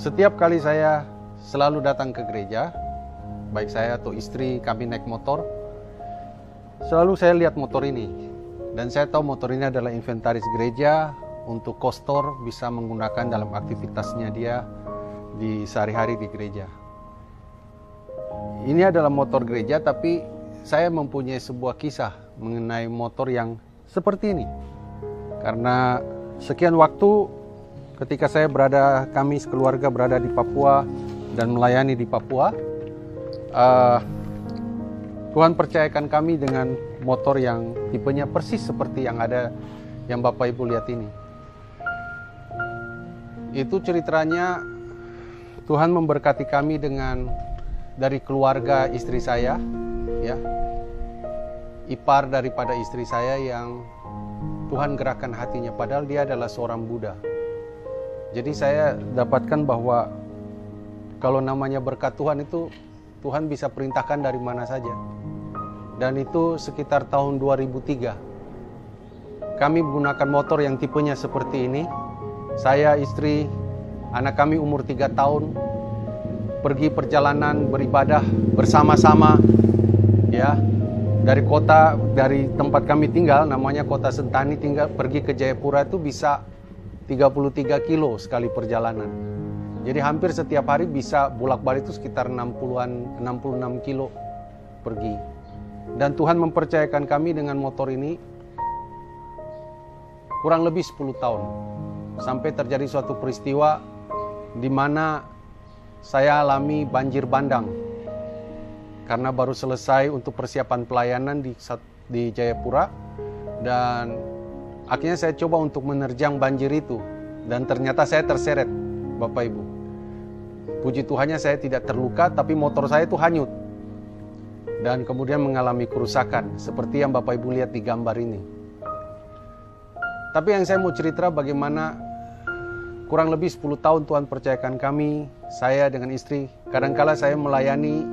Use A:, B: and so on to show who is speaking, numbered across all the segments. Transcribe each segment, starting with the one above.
A: Setiap kali saya selalu datang ke gereja, baik saya atau istri kami naik motor, selalu saya lihat motor ini. Dan saya tahu motor ini adalah inventaris gereja untuk kostor bisa menggunakan dalam aktivitasnya dia di sehari-hari di gereja. Ini adalah motor gereja, tapi saya mempunyai sebuah kisah mengenai motor yang seperti ini. Karena sekian waktu ketika kami sekeluarga berada di Papua dan melayani di Papua, Tuhan percayakan kami dengan motor yang tipenya persis seperti yang Bapak Ibu lihat ini. Itu ceritanya Tuhan memberkati kami dari keluarga istri saya, ya, ipar daripada istri saya yang Tuhan gerakkan hatinya, padahal dia adalah seorang Buddha. Jadi saya dapatkan bahwa kalau namanya berkat Tuhan itu, Tuhan bisa perintahkan dari mana saja. Dan itu sekitar tahun 2003. Kami menggunakan motor yang tipenya seperti ini. Saya, istri, anak kami umur 3 tahun, pergi perjalanan beribadah bersama-sama, ya. Dari tempat kami tinggal, namanya Kota Sentani, pergi ke Jayapura itu bisa 33 kilo sekali perjalanan. Jadi hampir setiap hari bisa bolak-balik itu sekitar 66 kilo pergi. Dan Tuhan mempercayakan kami dengan motor ini kurang lebih 10 tahun. Sampai terjadi suatu peristiwa di mana saya alami banjir bandang. Karena baru selesai untuk persiapan pelayanan di Jayapura. Dan akhirnya saya coba untuk menerjang banjir itu. Dan ternyata saya terseret, Bapak Ibu. Puji Tuhannya saya tidak terluka, tapi motor saya itu hanyut. Dan kemudian mengalami kerusakan, seperti yang Bapak Ibu lihat di gambar ini. Tapi yang saya mau cerita bagaimana kurang lebih 10 tahun Tuhan percayakan kami, saya dengan istri. Kadangkala saya melayani,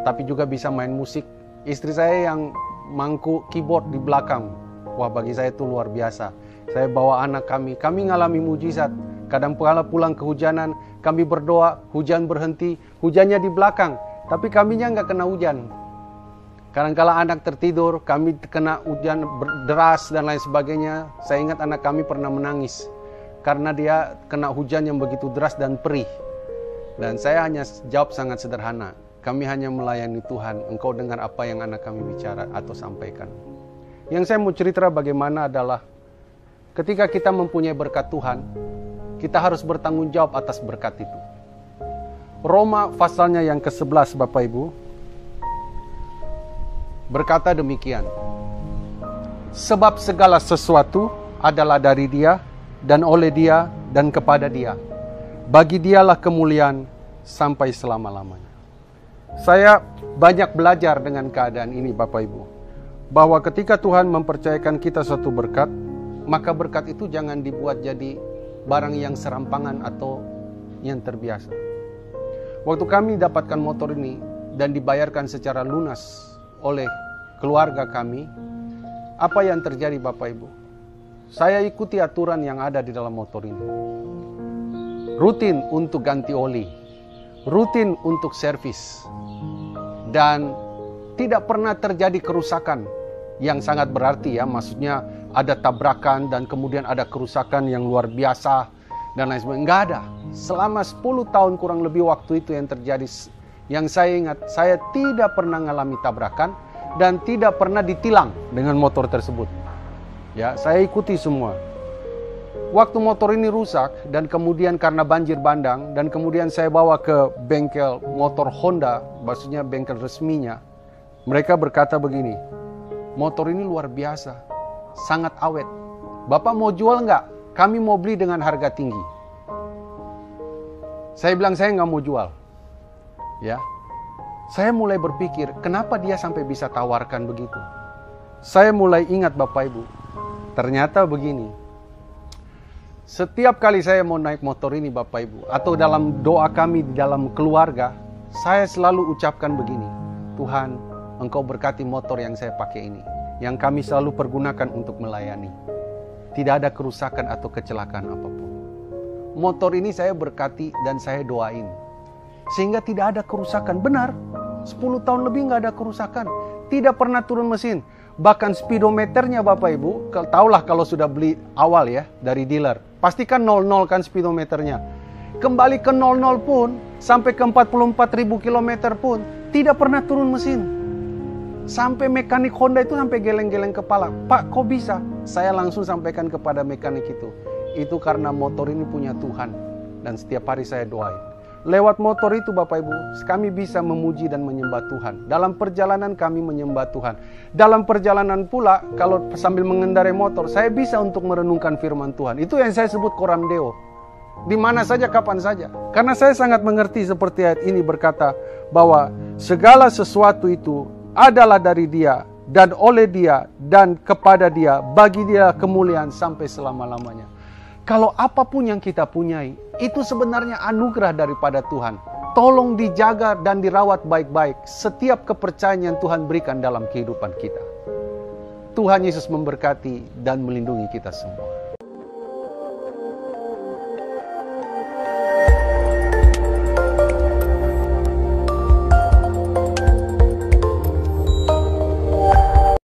A: tapi juga bisa main musik. Istri saya yang mangku keyboard di belakang. Wah, bagi saya itu luar biasa. Saya bawa anak kami ngalami mujizat. Kadang-kala pulang kehujanan, kami berdoa, hujan berhenti, hujannya di belakang, tapi kaminya nggak kena hujan. Kadang-kala anak tertidur, kami kena hujan deras dan lain sebagainya. Saya ingat anak kami pernah menangis karena dia kena hujan yang begitu deras dan perih. Dan saya hanya jawab sangat sederhana, kami hanya melayani Tuhan, Engkau dengar apa yang anak kami bicara atau sampaikan. Yang saya mau cerita bagaimana adalah ketika kita mempunyai berkat Tuhan, kita harus bertanggung jawab atas berkat itu. Roma pasalnya yang ke-11, Bapak Ibu, berkata demikian. Sebab segala sesuatu adalah dari Dia, dan oleh Dia, dan kepada Dia. Bagi Dialah kemuliaan sampai selama-lamanya. Saya banyak belajar dengan keadaan ini, Bapak Ibu, bahwa ketika Tuhan mempercayakan kita suatu berkat, maka berkat itu jangan dibuat jadi barang yang serampangan atau yang terbiasa. Waktu kami dapatkan motor ini dan dibayarkan secara lunas oleh keluarga kami, apa yang terjadi, Bapak Ibu? Saya ikuti aturan yang ada di dalam motor ini. Rutin untuk ganti oli, rutin untuk servis, dan tidak pernah terjadi kerusakan yang sangat berarti, ya, maksudnya ada tabrakan dan kemudian ada kerusakan yang luar biasa dan lain sebagainya. Enggak ada. Selama 10 tahun kurang lebih waktu itu yang terjadi, yang saya ingat, saya tidak pernah mengalami tabrakan dan tidak pernah ditilang dengan motor tersebut. Ya, saya ikuti semua. Waktu motor ini rusak dan kemudian karena banjir bandang dan kemudian saya bawa ke bengkel motor Honda, maksudnya bengkel resminya. Mereka berkata begini, motor ini luar biasa, sangat awet. Bapak mau jual nggak? Kami mau beli dengan harga tinggi. Saya bilang saya nggak mau jual. Ya, saya mulai berpikir kenapa dia sampai bisa tawarkan begitu. Saya mulai ingat, Bapak Ibu, ternyata begini. Setiap kali saya mau naik motor ini, Bapak Ibu, atau dalam doa kami di dalam keluarga, saya selalu ucapkan begini, Tuhan, Engkau berkati motor yang saya pakai ini, yang kami selalu pergunakan untuk melayani. Tidak ada kerusakan atau kecelakaan apapun. motor ini saya berkati dan saya doain. Sehingga tidak ada kerusakan. Benar, 10 tahun lebih nggak ada kerusakan. Tidak pernah turun mesin. Bahkan speedometernya Bapak Ibu, tahulah kalau sudah beli awal ya dari dealer. Pastikan 00 kan speedometernya. Kembali ke 00 pun, sampai ke 44.000 km pun, tidak pernah turun mesin. Sampai mekanik Honda itu sampai geleng-geleng kepala. Pak, kok bisa? Saya langsung sampaikan kepada mekanik itu. Itu karena motor ini punya Tuhan. Dan setiap hari saya doain. Lewat motor itu Bapak Ibu, kami bisa memuji dan menyembah Tuhan. Dalam perjalanan kami menyembah Tuhan. Dalam perjalanan pula, kalau sambil mengendarai motor, saya bisa untuk merenungkan firman Tuhan. Itu yang saya sebut Coram Deo. Di mana saja, kapan saja. Karena saya sangat mengerti seperti ayat ini berkata, bahwa segala sesuatu itu adalah dari Dia, dan oleh Dia, dan kepada Dia, bagi Dia kemuliaan sampai selama-lamanya. Kalau apapun yang kita punyai, itu sebenarnya anugerah daripada Tuhan. Tolong dijaga dan dirawat baik-baik setiap kepercayaan yang Tuhan berikan dalam kehidupan kita. Tuhan Yesus memberkati dan melindungi kita semua.